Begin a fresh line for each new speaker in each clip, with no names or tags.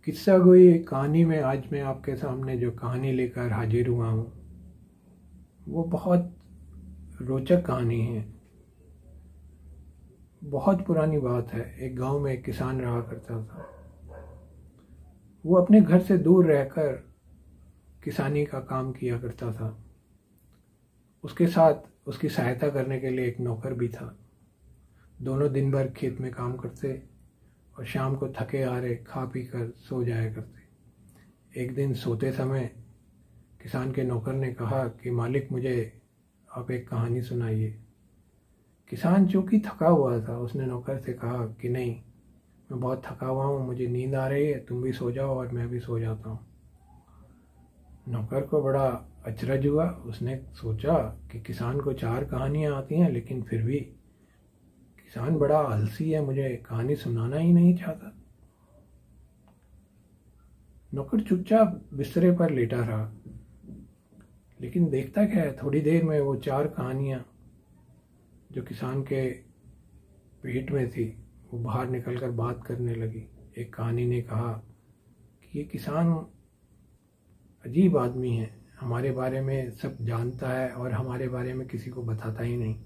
किस्सा गोई कहानी में आज मैं आपके सामने जो कहानी लेकर हाजिर हुआ हूँ वो बहुत रोचक कहानी है। बहुत पुरानी बात है। एक गांव में एक किसान रहा करता था। वो अपने घर से दूर रहकर किसानी का काम किया करता था। उसके साथ उसकी सहायता करने के लिए एक नौकर भी था। दोनों दिन भर खेत में काम करते और शाम को थके हारे खा पी कर सो जाया करते। एक दिन सोते समय किसान के नौकर ने कहा कि मालिक, मुझे आप एक कहानी सुनाइए। किसान चूँकि थका हुआ था, उसने नौकर से कहा कि नहीं, मैं बहुत थका हुआ हूँ, मुझे नींद आ रही है, तुम भी सो जाओ और मैं भी सो जाता हूँ। नौकर को बड़ा अचरज हुआ। उसने सोचा कि किसान को 4 कहानियाँ आती हैं, लेकिन फिर भी किसान बड़ा आलसी है, मुझे कहानी सुनाना ही नहीं चाहता। नौकर चुपचाप बिस्तरे पर लेटा रहा, लेकिन देखता क्या है, थोड़ी देर में वो 4 कहानियाँ जो किसान के पेट में थी वो बाहर निकलकर बात करने लगी। एक कहानी ने कहा कि ये किसान अजीब आदमी है, हमारे बारे में सब जानता है और हमारे बारे में किसी को बताता ही नहीं।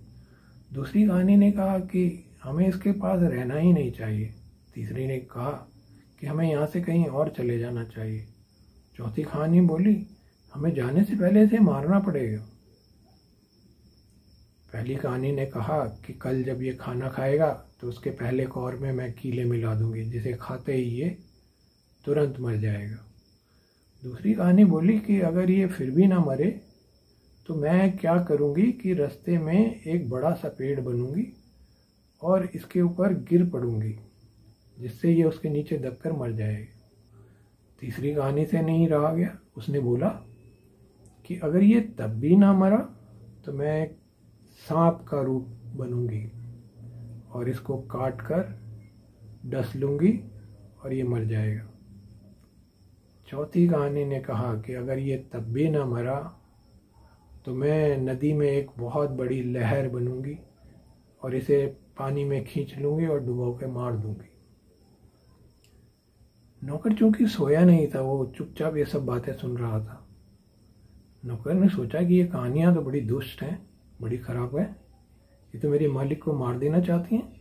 दूसरी कहानी ने कहा कि हमें इसके पास रहना ही नहीं चाहिए। तीसरी ने कहा कि हमें यहाँ से कहीं और चले जाना चाहिए। चौथी कहानी बोली, हमें जाने से पहले इसे मारना पड़ेगा। पहली कहानी ने कहा कि कल जब ये खाना खाएगा तो उसके पहले कौर में मैं कीले मिला दूंगी, जिसे खाते ही ये तुरंत मर जाएगा। दूसरी कहानी बोली कि अगर ये फिर भी ना मरे तो मैं क्या करूंगी कि रास्ते में एक बड़ा सा पेड़ बनूंगी और इसके ऊपर गिर पड़ूंगी, जिससे ये उसके नीचे दबकर मर जाएगा। तीसरी कहानी से नहीं रहा गया। उसने बोला कि अगर ये तब भी ना मरा तो मैं एक सांप का रूप बनूंगी और इसको काट कर डस लूंगी और ये मर जाएगा। चौथी कहानी ने कहा कि अगर ये तब भी ना मरा तो मैं नदी में एक बहुत बड़ी लहर बनूंगी और इसे पानी में खींच लूंगी और डुबो के मार दूंगी। नौकर चूंकि सोया नहीं था, वो चुपचाप ये सब बातें सुन रहा था। नौकर ने सोचा कि ये कहानियां तो बड़ी दुष्ट हैं, बड़ी खराब है, ये तो मेरे मालिक को मार देना चाहती हैं।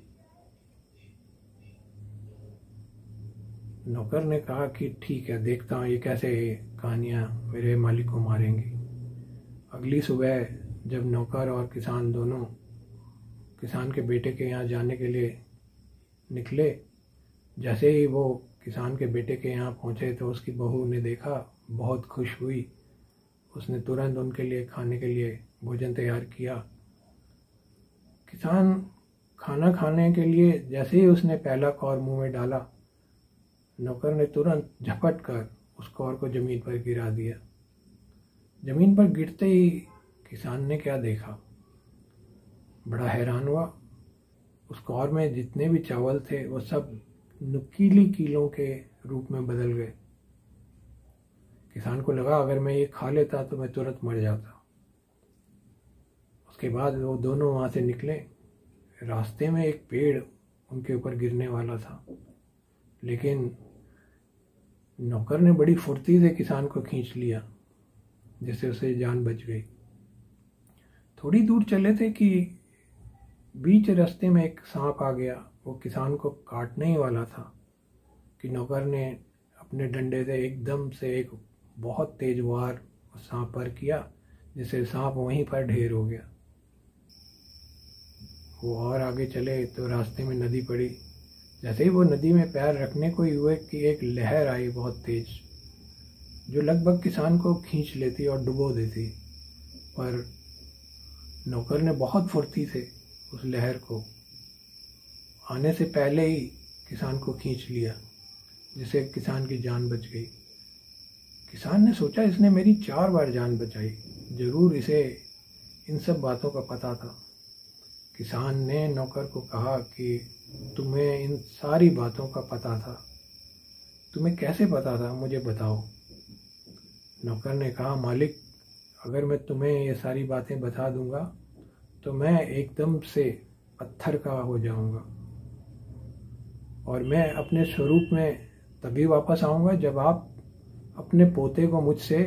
नौकर ने कहा कि ठीक है, देखता हूँ ये कैसे कहानियां मेरे मालिक को मारेंगी। अगली सुबह जब नौकर और किसान दोनों किसान के बेटे के यहाँ जाने के लिए निकले, जैसे ही वो किसान के बेटे के यहाँ पहुँचे तो उसकी बहू ने देखा, बहुत खुश हुई। उसने तुरंत उनके लिए खाने के लिए भोजन तैयार किया। किसान खाना खाने के लिए जैसे ही उसने पहला कौर मुंह में डाला, नौकर ने तुरंत झपट कर उस कौर को जमीन पर गिरा दिया। जमीन पर गिरते ही किसान ने क्या देखा, बड़ा हैरान हुआ। उस कौर में जितने भी चावल थे वो सब नुकीली कीलों के रूप में बदल गए। किसान को लगा अगर मैं ये खा लेता तो मैं तुरंत मर जाता। उसके बाद वो दोनों वहाँ से निकले। रास्ते में एक पेड़ उनके ऊपर गिरने वाला था, लेकिन नौकर ने बड़ी फुर्ती से किसान को खींच लिया, जिससे उसे जान बच गई। थोड़ी दूर चले थे कि बीच रास्ते में एक सांप आ गया। वो किसान को काटने ही वाला था कि नौकर ने अपने डंडे से एकदम से एक बहुत तेज वार सांप पर किया, जिससे सांप वहीं पर ढेर हो गया। वो और आगे चले तो रास्ते में नदी पड़ी। जैसे ही वो नदी में पैर रखने को ही हुए कि एक लहर आई बहुत तेज, जो लगभग किसान को खींच लेती और डुबो देती। पर नौकर ने बहुत फुर्ती से उस लहर को आने से पहले ही किसान को खींच लिया, जिससे किसान की जान बच गई। किसान ने सोचा इसने मेरी 4 बार जान बचाई, जरूर इसे इन सब बातों का पता था। किसान ने नौकर को कहा कि तुम्हें इन सारी बातों का पता था, तुम्हें कैसे पता था, मुझे बताओ। नौकर ने कहा, मालिक, अगर मैं तुम्हें ये सारी बातें बता दूंगा तो मैं एकदम से पत्थर का हो जाऊंगा और मैं अपने स्वरूप में तभी वापस आऊँगा जब आप अपने पोते को मुझसे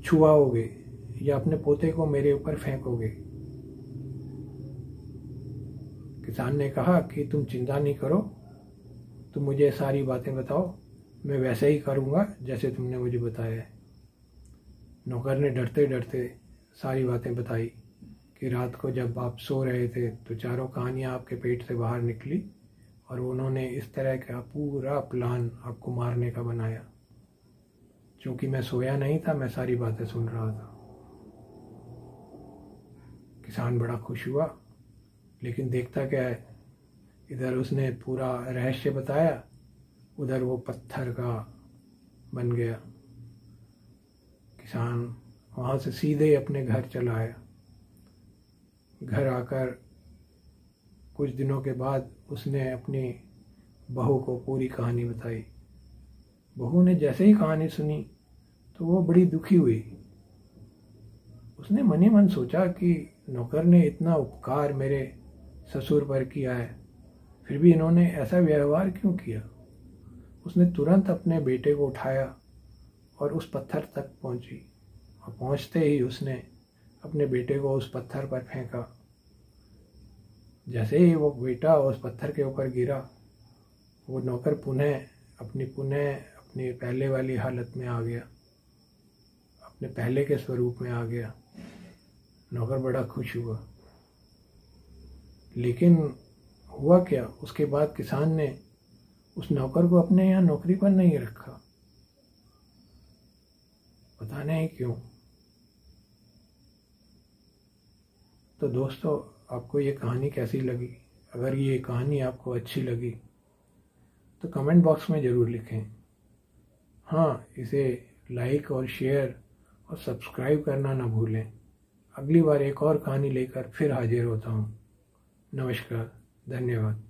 छुआओगे या अपने पोते को मेरे ऊपर फेंकोगे। किसान ने कहा कि तुम चिंता नहीं करो, तुम मुझे सारी बातें बताओ, मैं वैसे ही करूँगा जैसे तुमने मुझे बताया है। नौकर ने डरते डरते सारी बातें बताई कि रात को जब आप सो रहे थे तो चारों कहानियाँ आपके पेट से बाहर निकली और उन्होंने इस तरह का पूरा प्लान आपको मारने का बनाया। क्योंकि मैं सोया नहीं था, मैं सारी बातें सुन रहा था। किसान बड़ा खुश हुआ, लेकिन देखता क्या है, इधर उसने पूरा रहस्य बताया, उधर वो पत्थर का बन गया। किसान वहाँ से सीधे अपने घर चला आया। घर आकर कुछ दिनों के बाद उसने अपनी बहू को पूरी कहानी बताई। बहू ने जैसे ही कहानी सुनी तो वो बड़ी दुखी हुई। उसने मन ही मन सोचा कि नौकर ने इतना उपकार मेरे ससुर पर किया है, फिर भी इन्होंने ऐसा व्यवहार क्यों किया। उसने तुरंत अपने बेटे को उठाया और उस पत्थर तक पहुंची, और पहुंचते ही उसने अपने बेटे को उस पत्थर पर फेंका। जैसे ही वो बेटा उस पत्थर के ऊपर गिरा, वो नौकर पुनः अपनी पहले वाली हालत में आ गया, अपने पहले के स्वरूप में आ गया। नौकर बड़ा खुश हुआ। लेकिन हुआ क्या, उसके बाद किसान ने उस नौकर को अपने यहाँ नौकरी पर नहीं रखा। पता नहीं क्यों। तो दोस्तों, आपको ये कहानी कैसी लगी? अगर ये कहानी आपको अच्छी लगी तो कमेंट बॉक्स में ज़रूर लिखें। हाँ, इसे लाइक और शेयर और सब्सक्राइब करना ना भूलें। अगली बार एक और कहानी लेकर फिर हाजिर होता हूँ। नमस्कार, धन्यवाद।